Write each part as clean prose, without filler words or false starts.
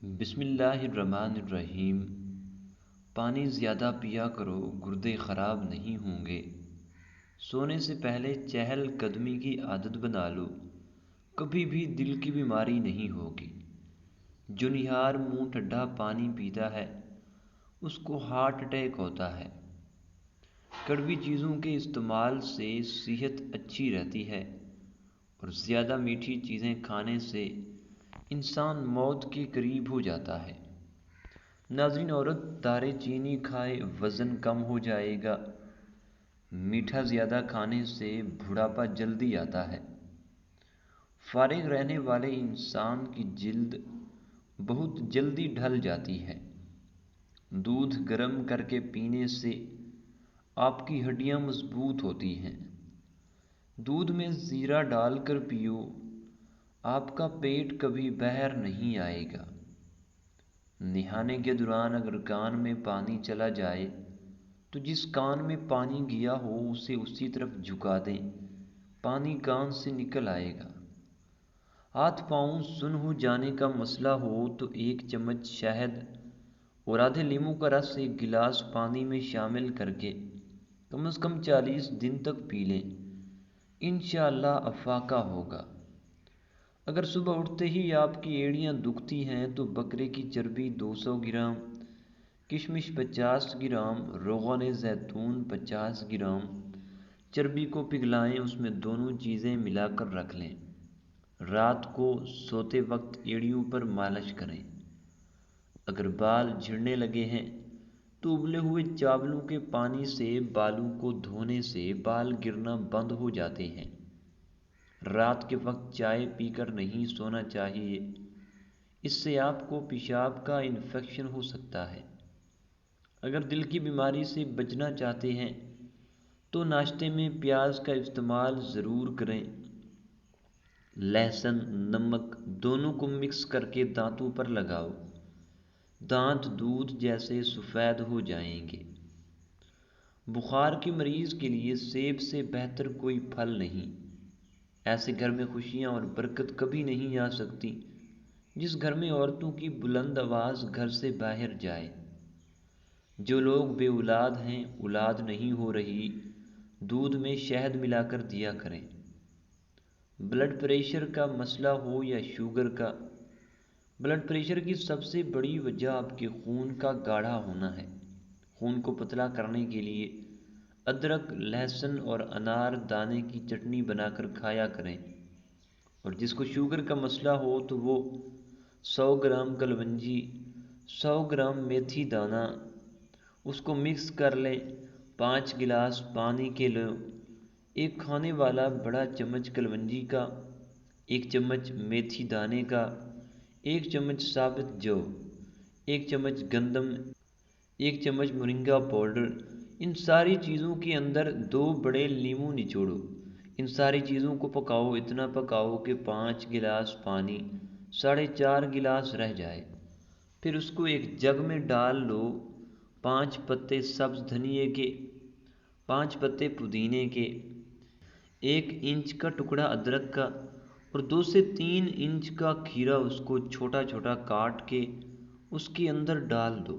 بسم اللہ الرحمن الرحیم۔ پانی زیادہ پیا کرو، گردے خراب نہیں ہوں گے۔ سونے سے پہلے چہل قدمی کی عادت بنا لو، کبھی بھی دل کی بیماری نہیں ہوگی۔ جو نہار منہ ٹھنڈا پانی پیتا ہے اس کو ہارٹ اٹیک ہوتا ہے۔ کڑوی چیزوں کے استعمال سے صحت اچھی رہتی ہے اور زیادہ میٹھی چیزیں کھانے سے انسان موت کے قریب ہو جاتا ہے۔ ناظرین، عورت دارے چینی کھائے وزن کم ہو جائے گا۔ میٹھا زیادہ کھانے سے بڑھاپا جلدی آتا ہے۔ فارغ رہنے والے انسان کی جلد بہت جلدی ڈھل جاتی ہے۔ دودھ گرم کر کے پینے سے آپ کی ہڈیاں مضبوط ہوتی ہیں۔ دودھ میں زیرہ ڈال کر پیو، آپ کا پیٹ کبھی باہر نہیں آئے گا۔ نہانے کے دوران اگر کان میں پانی چلا جائے تو جس کان میں پانی گیا ہو اسے اسی طرف جھکا دیں، پانی کان سے نکل آئے گا۔ ہاتھ پاؤں سن ہو جانے کا مسئلہ ہو تو 1 چمچ شہد اور آدھے لیموں کا رس ایک گلاس پانی میں شامل کر کے کم از کم 40 دن تک پی لیں، انشاءاللہ افاقہ ہوگا۔ اگر صبح اٹھتے ہی آپ کی ایڑیاں دکھتی ہیں تو بکرے کی چربی 200 گرام، کشمش 50 گرام، روغن زیتون 50 گرام چربی کو پگھلائیں، اس میں دونوں چیزیں ملا کر رکھ لیں۔ رات کو سوتے وقت ایڑیوں پر مالش کریں۔ اگر بال جھڑنے لگے ہیں تو ابلے ہوئے چاولوں کے پانی سے بالوں کو دھونے سے بال گرنا بند ہو جاتے ہیں۔ رات کے وقت چائے پی کر نہیں سونا چاہیے، اس سے آپ کو پیشاب کا انفیکشن ہو سکتا ہے۔ اگر دل کی بیماری سے بچنا چاہتے ہیں تو ناشتے میں پیاز کا استعمال ضرور کریں۔ لہسن، نمک دونوں کو مکس کر کے دانتوں پر لگاؤ، دانت دودھ جیسے سفید ہو جائیں گے۔ بخار کے مریض کے لیے سیب سے بہتر کوئی پھل نہیں۔ ایسے گھر میں خوشیاں اور برکت کبھی نہیں آ سکتی جس گھر میں عورتوں کی بلند آواز گھر سے باہر جائے۔ جو لوگ بے اولاد ہیں، اولاد نہیں ہو رہی، دودھ میں شہد ملا کر دیا کریں۔ بلڈ پریشر کا مسئلہ ہو یا شوگر کا، بلڈ پریشر کی سب سے بڑی وجہ آپ کے خون کا گاڑھا ہونا ہے۔ خون کو پتلا کرنے کے لیے ادرک، لہسن اور انار دانے کی چٹنی بنا کر کھایا کریں، اور جس کو شوگر کا مسئلہ ہو تو وہ 100 گرام کلونجی، 100 گرام میتھی دانہ، اس کو مکس کر لیں، 5 گلاس پانی کے لیں۔ ایک کھانے والا بڑا چمچ کلونجی کا، 1 چمچ میتھی دانے کا، 1 چمچ ثابت جو، 1 چمچ گندم، 1 چمچ مورنگا پاؤڈر، ان ساری چیزوں کے اندر 2 بڑے لیموں نچوڑو۔ ان ساری چیزوں کو پکاؤ، اتنا پکاؤ کہ 5 گلاس پانی 4.5 گلاس رہ جائے۔ پھر اس کو ایک جگ میں ڈال لو۔ 5 پتے سبز دھنیے کے، 5 پتے پودینے کے، 1 انچ کا ٹکڑا ادرک کا اور 2 سے 3 انچ کا کھیرا، اس کو چھوٹا چھوٹا کاٹ کے اس کے اندر ڈال دو۔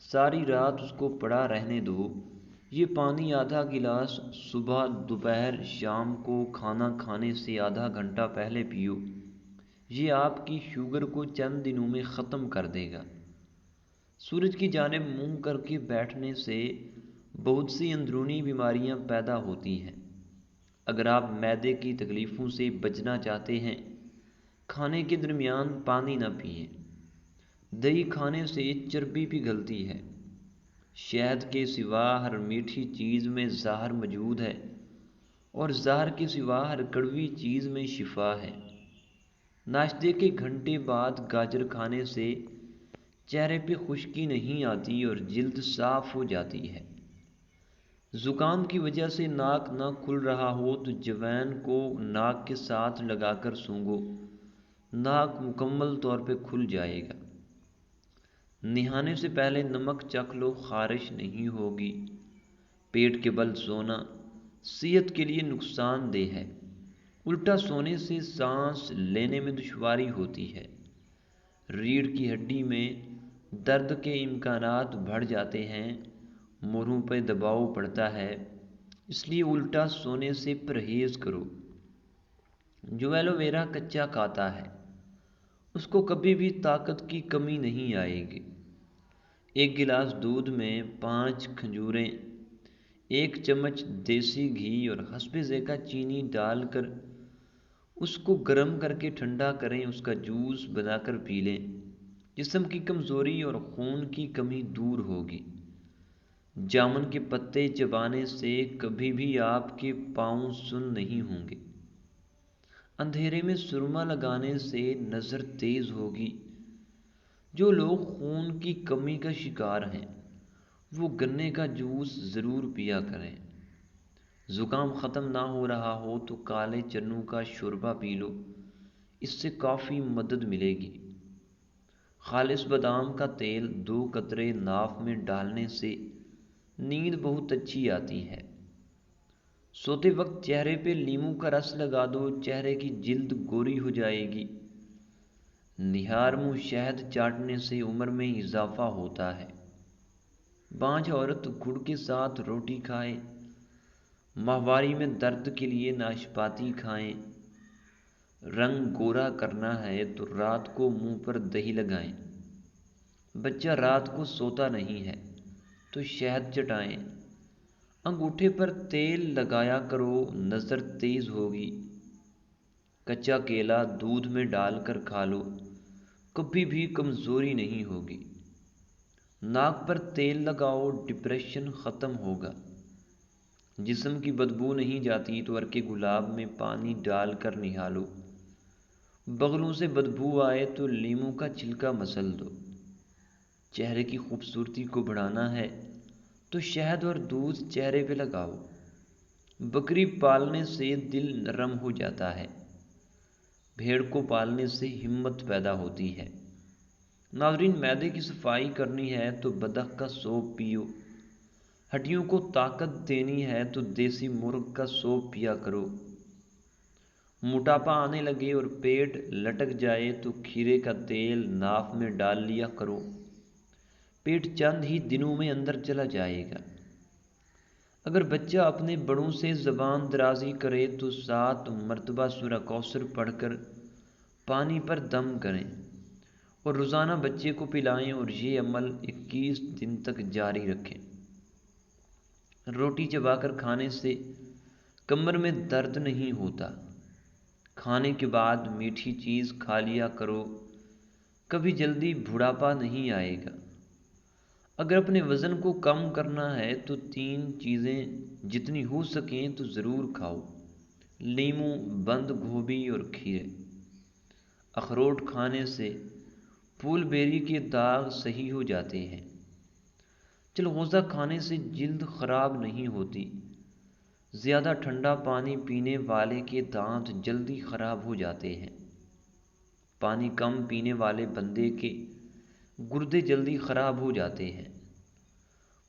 ساری رات اس کو پڑا رہنے دو۔ یہ پانی آدھا گلاس صبح، دوپہر، شام کو کھانا کھانے سے آدھا گھنٹہ پہلے پیو۔ یہ آپ کی شوگر کو چند دنوں میں ختم کر دے گا۔ سورج کی جانب منہ کر کے بیٹھنے سے بہت سی اندرونی بیماریاں پیدا ہوتی ہیں۔ اگر آپ معدے کی تکلیفوں سے بچنا چاہتے ہیں، کھانے کے درمیان پانی نہ پئیں۔ دہی کھانے سے چربی پگھلتی ہے۔ شہد کے سوا ہر میٹھی چیز میں زہر موجود ہے اور زہر کے سوا ہر کڑوی چیز میں شفا ہے۔ ناشتے کے گھنٹے بعد گاجر کھانے سے چہرے پہ خشکی نہیں آتی اور جلد صاف ہو جاتی ہے۔ زکام کی وجہ سے ناک نہ کھل رہا ہو تو جوائن کو ناک کے ساتھ لگا کر سونگھو، ناک مکمل طور پہ کھل جائے گا۔ نہانے سے پہلے نمک چکھ لو، خارش نہیں ہوگی۔ پیٹ کے بل سونا صحت کے لیے نقصان دہ ہے۔ الٹا سونے سے سانس لینے میں دشواری ہوتی ہے۔ ریڑھ کی ہڈی میں درد کے امکانات بڑھ جاتے ہیں، موڑوں پہ دباؤ پڑتا ہے، اس لیے الٹا سونے سے پرہیز کرو۔ جو ایلو ویرا کچا کھاتا ہے اس کو کبھی بھی طاقت کی کمی نہیں آئے گی۔ ایک گلاس دودھ میں 5 کھجوریں، 1 چمچ دیسی گھی اور حسب ذائقہ چینی ڈال کر اس کو گرم کر کے ٹھنڈا کریں، اس کا جوس بنا کر پی لیں۔ جسم کی کمزوری اور خون کی کمی دور ہوگی۔ جامن کے پتے چبانے سے کبھی بھی آپ کے پاؤں سن نہیں ہوں گے۔ اندھیرے میں سرما لگانے سے نظر تیز ہوگی۔ جو لوگ خون کی کمی کا شکار ہیں وہ گنے کا جوس ضرور پیا کریں۔ زکام ختم نہ ہو رہا ہو تو کالے چنوں کا شوربہ پی لو، اس سے کافی مدد ملے گی۔ خالص بادام کا تیل 2 قطرے ناف میں ڈالنے سے نیند بہت اچھی آتی ہے۔ سوتے وقت چہرے پہ لیموں کا رس لگا دو، چہرے کی جلد گوری ہو جائے گی۔ نہار منہ شہد چاٹنے سے عمر میں اضافہ ہوتا ہے۔ بانجھ عورت گڑ کے ساتھ روٹی کھائے۔ ماہواری میں درد کے لیے ناشپاتی کھائیں۔ رنگ گورا کرنا ہے تو رات کو منہ پر دہی لگائیں۔ بچہ رات کو سوتا نہیں ہے تو شہد چٹائیں۔ انگوٹھے پر تیل لگایا کرو، نظر تیز ہوگی۔ کچا کیلا دودھ میں ڈال کر کھا لو، کبھی بھی کمزوری نہیں ہوگی۔ ناک پر تیل لگاؤ، ڈپریشن ختم ہوگا۔ جسم کی بدبو نہیں جاتی تو ارکے گلاب میں پانی ڈال کر نہالو۔ بغلوں سے بدبو آئے تو لیموں کا چھلکا مسل دو۔ چہرے کی خوبصورتی کو بڑھانا ہے تو شہد اور دودھ چہرے پہ لگاؤ۔ بکری پالنے سے دل نرم ہو جاتا ہے، بھیڑ کو پالنے سے ہمت پیدا ہوتی ہے۔ ناظرین، معدے کی صفائی کرنی ہے تو بدخ کا سوپ پیو۔ ہڈیوں کو طاقت دینی ہے تو دیسی مرغ کا سوپ پیا کرو۔ موٹاپا آنے لگے اور پیٹ لٹک جائے تو کھیرے کا تیل ناف میں ڈال لیا کرو، پیٹ چند ہی دنوں میں اندر چلا جائے گا۔ اگر بچہ اپنے بڑوں سے زبان درازی کرے تو 7 مرتبہ سورہ کوثر پڑھ کر پانی پر دم کریں اور روزانہ بچے کو پلائیں اور یہ عمل 21 دن تک جاری رکھیں۔ روٹی چبا کر کھانے سے کمر میں درد نہیں ہوتا۔ کھانے کے بعد میٹھی چیز کھا لیا کرو، کبھی جلدی بڑھاپا نہیں آئے گا۔ اگر اپنے وزن کو کم کرنا ہے تو 3 چیزیں جتنی ہو سکیں تو ضرور کھاؤ: لیموں، بند گوبھی اور کھیرے۔ اخروٹ کھانے سے پھول بیری کے داغ صحیح ہو جاتے ہیں۔ چلغوزہ کھانے سے جلد خراب نہیں ہوتی۔ زیادہ ٹھنڈا پانی پینے والے کے دانت جلدی خراب ہو جاتے ہیں۔ پانی کم پینے والے بندے کے گردے جلدی خراب ہو جاتے ہیں۔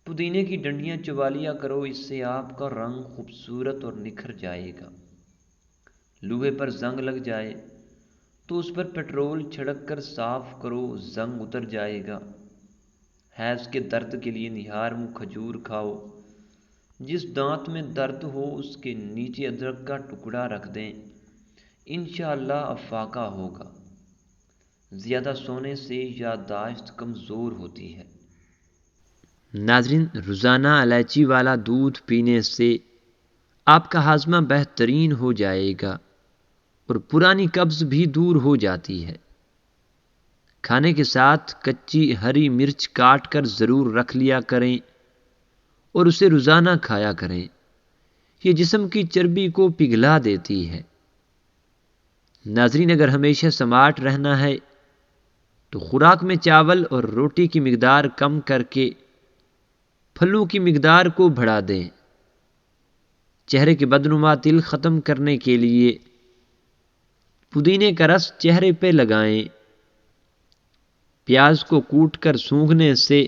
پودینے کی ڈنڈیاں چبا لیا کرو، اس سے آپ کا رنگ خوبصورت اور نکھر جائے گا۔ لوہے پر زنگ لگ جائے تو اس پر پیٹرول چھڑک کر صاف کرو، زنگ اتر جائے گا۔ حیض کے درد کے لیے نہار منہ کھجور کھاؤ۔ جس دانت میں درد ہو اس کے نیچے ادرک کا ٹکڑا رکھ دیں، انشاءاللہ افاقہ ہوگا۔ زیادہ سونے سے یادداشت کمزور ہوتی ہے۔ ناظرین، روزانہ الائچی والا دودھ پینے سے آپ کا ہاضمہ بہترین ہو جائے گا اور پرانی قبض بھی دور ہو جاتی ہے۔ کھانے کے ساتھ کچی ہری مرچ کاٹ کر ضرور رکھ لیا کریں اور اسے روزانہ کھایا کریں۔ یہ جسم کی چربی کو پگھلا دیتی ہے۔ ناظرین، اگر ہمیشہ سمارٹ رہنا ہے تو خوراک میں چاول اور روٹی کی مقدار کم کر کے پھلوں کی مقدار کو بڑھا دیں۔ چہرے کے بدنما تل ختم کرنے کے لیے پودینے کا رس چہرے پہ لگائیں۔ پیاز کو کوٹ کر سونگھنے سے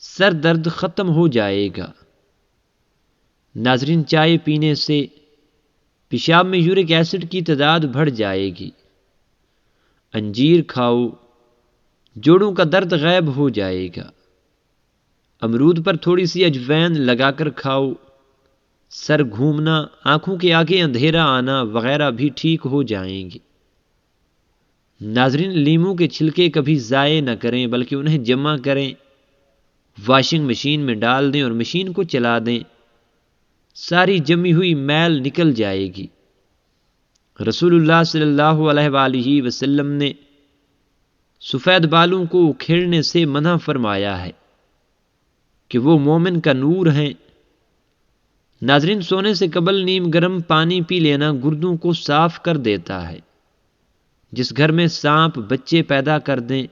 سر درد ختم ہو جائے گا۔ ناظرین، چائے پینے سے پیشاب میں یورک ایسڈ کی تعداد بڑھ جائے گی۔ انجیر کھاؤ، جوڑوں کا درد غائب ہو جائے گا۔ امرود پر تھوڑی سی اجوین لگا کر کھاؤ، سر گھومنا، آنکھوں کے آگے اندھیرا آنا وغیرہ بھی ٹھیک ہو جائیں گے۔ ناظرین، لیموں کے چھلکے کبھی ضائع نہ کریں بلکہ انہیں جمع کریں، واشنگ مشین میں ڈال دیں اور مشین کو چلا دیں، ساری جمی ہوئی میل نکل جائے گی۔ رسول اللہ صلی اللہ علیہ وآلہ وسلم نے سفید بالوں کو اکھیڑنے سے منع فرمایا ہے کہ وہ مومن کا نور ہیں۔ ناظرین، سونے سے قبل نیم گرم پانی پی لینا گردوں کو صاف کر دیتا ہے۔ جس گھر میں سانپ بچے پیدا کر دیں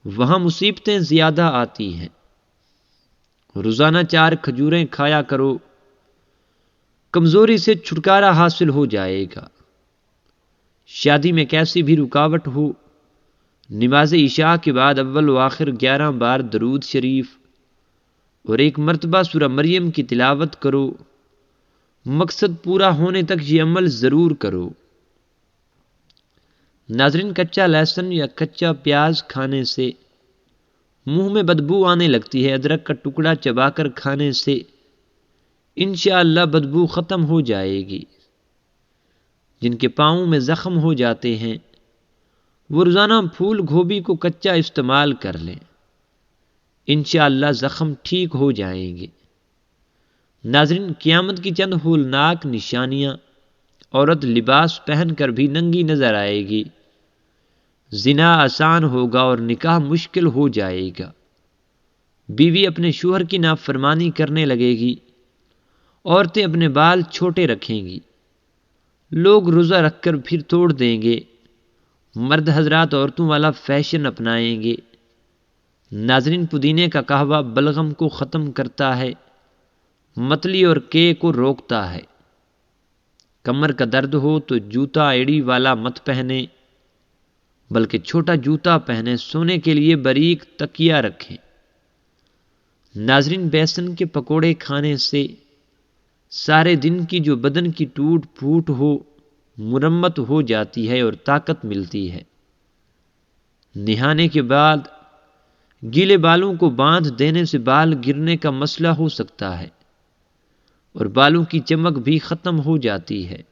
وہاں مصیبتیں زیادہ آتی ہیں۔ روزانہ 4 کھجوریں کھایا کرو، کمزوری سے چھٹکارا حاصل ہو جائے گا۔ شادی میں کیسی بھی رکاوٹ ہو، نماز عشاء کے بعد اول و آخر 11 بار درود شریف اور 1 مرتبہ سورہ مریم کی تلاوت کرو۔ مقصد پورا ہونے تک یہ عمل ضرور کرو۔ ناظرین، کچا لہسن یا کچا پیاز کھانے سے منہ میں بدبو آنے لگتی ہے۔ ادرک کا ٹکڑا چبا کر کھانے سے انشاءاللہ بدبو ختم ہو جائے گی۔ جن کے پاؤں میں زخم ہو جاتے ہیں وہ روزانہ پھول گوبھی کو کچا استعمال کر لیں، انشاءاللہ زخم ٹھیک ہو جائیں گے۔ ناظرین، قیامت کی چند ہولناک نشانیاں، عورت لباس پہن کر بھی ننگی نظر آئے گی، زنا آسان ہوگا اور نکاح مشکل ہو جائے گا، بیوی اپنے شوہر کی نافرمانی کرنے لگے گی، عورتیں اپنے بال چھوٹے رکھیں گی، لوگ روزہ رکھ کر پھر توڑ دیں گے، مرد حضرات عورتوں والا فیشن اپنائیں گے۔ ناظرین، پودینے کا قہوہ بلغم کو ختم کرتا ہے، متلی اور کے کو روکتا ہے۔ کمر کا درد ہو تو جوتا ایڑی والا مت پہنے بلکہ چھوٹا جوتا پہنے، سونے کے لیے باریک تکیہ رکھیں۔ ناظرین، بیسن کے پکوڑے کھانے سے سارے دن کی جو بدن کی ٹوٹ پھوٹ ہو مرمت ہو جاتی ہے اور طاقت ملتی ہے۔ نہانے کے بعد گیلے بالوں کو باندھ دینے سے بال گرنے کا مسئلہ ہو سکتا ہے اور بالوں کی چمک بھی ختم ہو جاتی ہے۔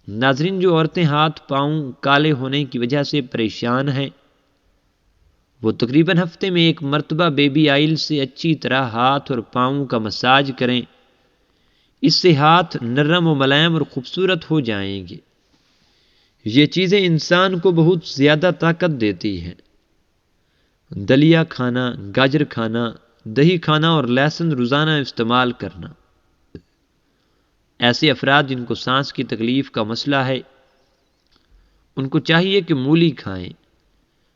ناظرین، جو عورتیں ہاتھ پاؤں کالے ہونے کی وجہ سے پریشان ہیں وہ تقریباً ہفتے میں 1 مرتبہ بیبی آئل سے اچھی طرح ہاتھ اور پاؤں کا مساج کریں، اس سے ہاتھ نرم و ملائم اور خوبصورت ہو جائیں گے۔ یہ چیزیں انسان کو بہت زیادہ طاقت دیتی ہیں۔ دلیا کھانا، گاجر کھانا، دہی کھانا اور لہسن روزانہ استعمال کرنا۔ ایسے افراد جن کو سانس کی تکلیف کا مسئلہ ہے ان کو چاہیے کہ مولی کھائیں،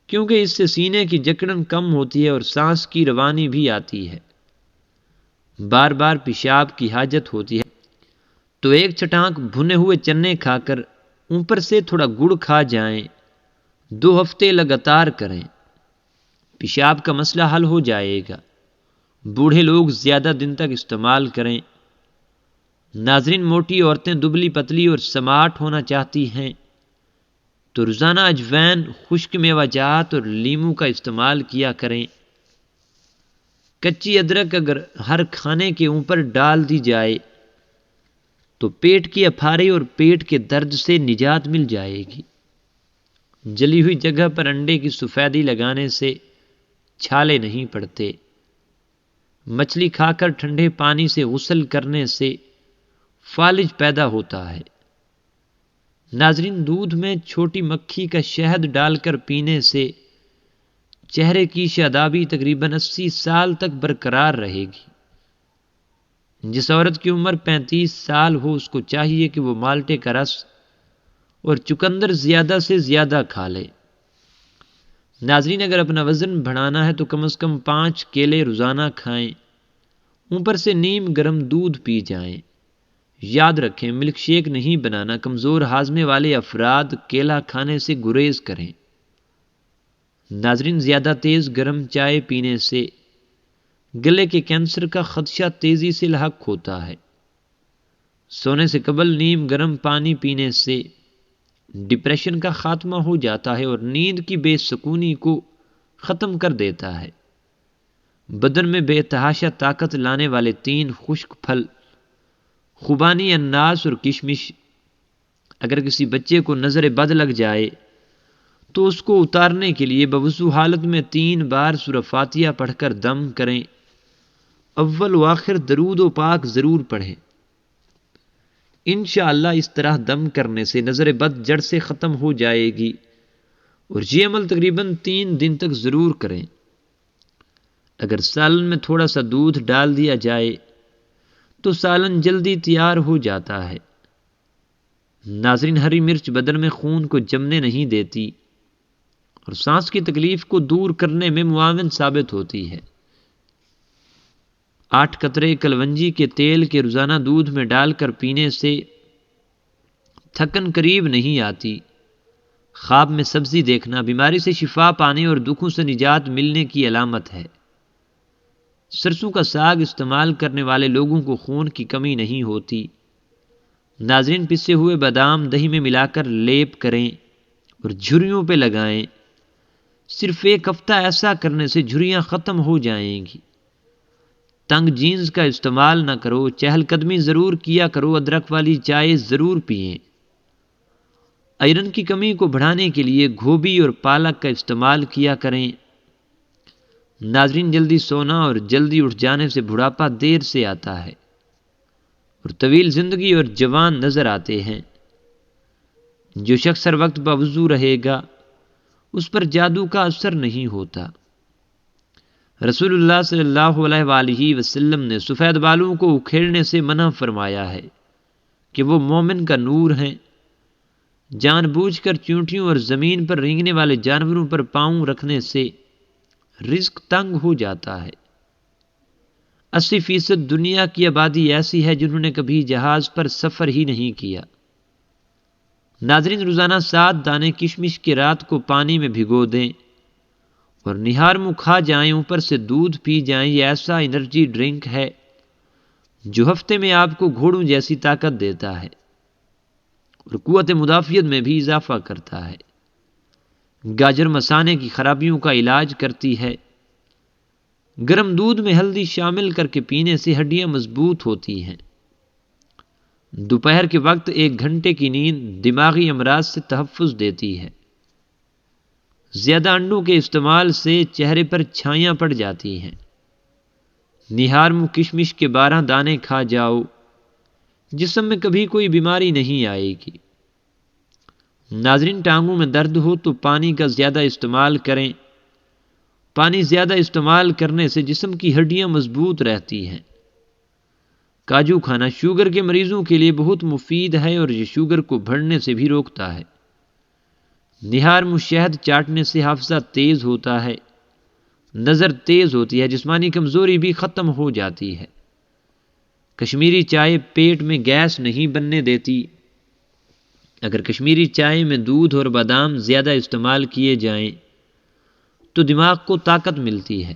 کیونکہ اس سے سینے کی جکڑن کم ہوتی ہے اور سانس کی روانی بھی آتی ہے۔ بار بار پیشاب کی حاجت ہوتی ہے تو 1 چٹانک بھنے ہوئے چنے کھا کر اوپر سے تھوڑا گڑ کھا جائیں، 2 ہفتے لگاتار کریں، پیشاب کا مسئلہ حل ہو جائے گا۔ بوڑھے لوگ زیادہ دن تک استعمال کریں۔ ناظرین، موٹی عورتیں دبلی پتلی اور سماٹ ہونا چاہتی ہیں تو روزانہ اجوین، خشک میوہ جات اور لیموں کا استعمال کیا کریں۔ کچی ادرک اگر ہر کھانے کے اوپر ڈال دی جائے تو پیٹ کی اپھارے اور پیٹ کے درد سے نجات مل جائے گی۔ جلی ہوئی جگہ پر انڈے کی سفیدی لگانے سے چھالے نہیں پڑتے۔ مچھلی کھا کر ٹھنڈے پانی سے غسل کرنے سے فالج پیدا ہوتا ہے۔ ناظرین، دودھ میں چھوٹی مکھی کا شہد ڈال کر پینے سے چہرے کی شادابی تقریباً 80 سال تک برقرار رہے گی۔ جس عورت کی عمر 35 سال ہو اس کو چاہیے کہ وہ مالٹے کا رس اور چقندر زیادہ سے زیادہ کھا لے۔ ناظرین، اگر اپنا وزن بڑھانا ہے تو کم از کم 5 کیلے روزانہ کھائیں، اوپر سے نیم گرم دودھ پی جائیں۔ یاد رکھیں، ملک شیک نہیں بنانا۔ کمزور ہاضمے والے افراد کیلا کھانے سے گریز کریں۔ ناظرین، زیادہ تیز گرم چائے پینے سے گلے کے کینسر کا خدشہ تیزی سے لاحق ہوتا ہے۔ سونے سے قبل نیم گرم پانی پینے سے ڈپریشن کا خاتمہ ہو جاتا ہے اور نیند کی بے سکونی کو ختم کر دیتا ہے۔ بدن میں بے تحاشا طاقت لانے والے 3 خشک پھل خوبانی، اناس اور کشمش، اگر کسی بچے کو نظر بد لگ جائے تو اس کو اتارنے کے لیے بوضو حالت میں 3 بار سورہ فاتحہ پڑھ کر دم کریں۔ اول و آخر درود و پاک ضرور پڑھیں۔ انشاءاللہ اس طرح دم کرنے سے نظر بد جڑ سے ختم ہو جائے گی، اور یہ عمل تقریباً 3 دن تک ضرور کریں۔ اگر سالن میں تھوڑا سا دودھ ڈال دیا جائے تو سالن جلدی تیار ہو جاتا ہے۔ ناظرین، ہری مرچ بدن میں خون کو جمنے نہیں دیتی اور سانس کی تکلیف کو دور کرنے میں معاون ثابت ہوتی ہے۔ 8 قطرے کلونجی کے تیل کے روزانہ دودھ میں ڈال کر پینے سے تھکن قریب نہیں آتی۔ خواب میں سبزی دیکھنا بیماری سے شفا پانے اور دکھوں سے نجات ملنے کی علامت ہے۔ سرسوں کا ساگ استعمال کرنے والے لوگوں کو خون کی کمی نہیں ہوتی۔ ناظرین، پسے ہوئے بادام دہی میں ملا کر لیپ کریں اور جھریوں پہ لگائیں۔ صرف 1 ہفتہ ایسا کرنے سے جھریاں ختم ہو جائیں گی۔ تنگ جینز کا استعمال نہ کرو، چہل قدمی ضرور کیا کرو، ادرک والی چائے ضرور پئیں۔ آئرن کی کمی کو بڑھانے کے لیے گوبھی اور پالک کا استعمال کیا کریں۔ ناظرین، جلدی سونا اور جلدی اٹھ جانے سے بڑھاپا دیر سے آتا ہے اور طویل زندگی اور جوان نظر آتے ہیں۔ جو شخص ہر وقت باوضو رہے گا اس پر جادو کا اثر نہیں ہوتا۔ رسول اللہ صلی اللہ علیہ وآلہ وسلم نے سفید بالوں کو اکھیڑنے سے منع فرمایا ہے کہ وہ مومن کا نور ہیں۔ جان بوجھ کر چونٹیوں اور زمین پر رینگنے والے جانوروں پر پاؤں رکھنے سے رزق تنگ ہو جاتا ہے۔ 80% دنیا کی آبادی ایسی ہے جنہوں نے کبھی جہاز پر سفر ہی نہیں کیا۔ ناظرین، روزانہ 7 دانے کشمش کے رات کو پانی میں بھگو دیں اور نہار منہ کھا جائیں، اوپر سے دودھ پی جائیں۔ یہ ایسا انرجی ڈرنک ہے جو ہفتے میں آپ کو گھوڑوں جیسی طاقت دیتا ہے اور قوت مدافعت میں بھی اضافہ کرتا ہے۔ گاجر مثانے کی خرابیوں کا علاج کرتی ہے۔ گرم دودھ میں ہلدی شامل کر کے پینے سے ہڈیاں مضبوط ہوتی ہیں۔ دوپہر کے وقت 1 گھنٹے کی نیند دماغی امراض سے تحفظ دیتی ہے۔ زیادہ انڈوں کے استعمال سے چہرے پر چھائیاں پڑ جاتی ہیں۔ نہار منہ کشمش کے 12 دانے کھا جاؤ، جسم میں کبھی کوئی بیماری نہیں آئے گی۔ ناظرین، ٹانگوں میں درد ہو تو پانی کا زیادہ استعمال کریں۔ پانی زیادہ استعمال کرنے سے جسم کی ہڈیاں مضبوط رہتی ہیں۔ کاجو کھانا شوگر کے مریضوں کے لیے بہت مفید ہے اور یہ شوگر کو بڑھنے سے بھی روکتا ہے۔ نہار منہ شہد چاٹنے سے حافظہ تیز ہوتا ہے، نظر تیز ہوتی ہے، جسمانی کمزوری بھی ختم ہو جاتی ہے۔ کشمیری چائے پیٹ میں گیس نہیں بننے دیتی۔ اگر کشمیری چائے میں دودھ اور بادام زیادہ استعمال کیے جائیں تو دماغ کو طاقت ملتی ہے۔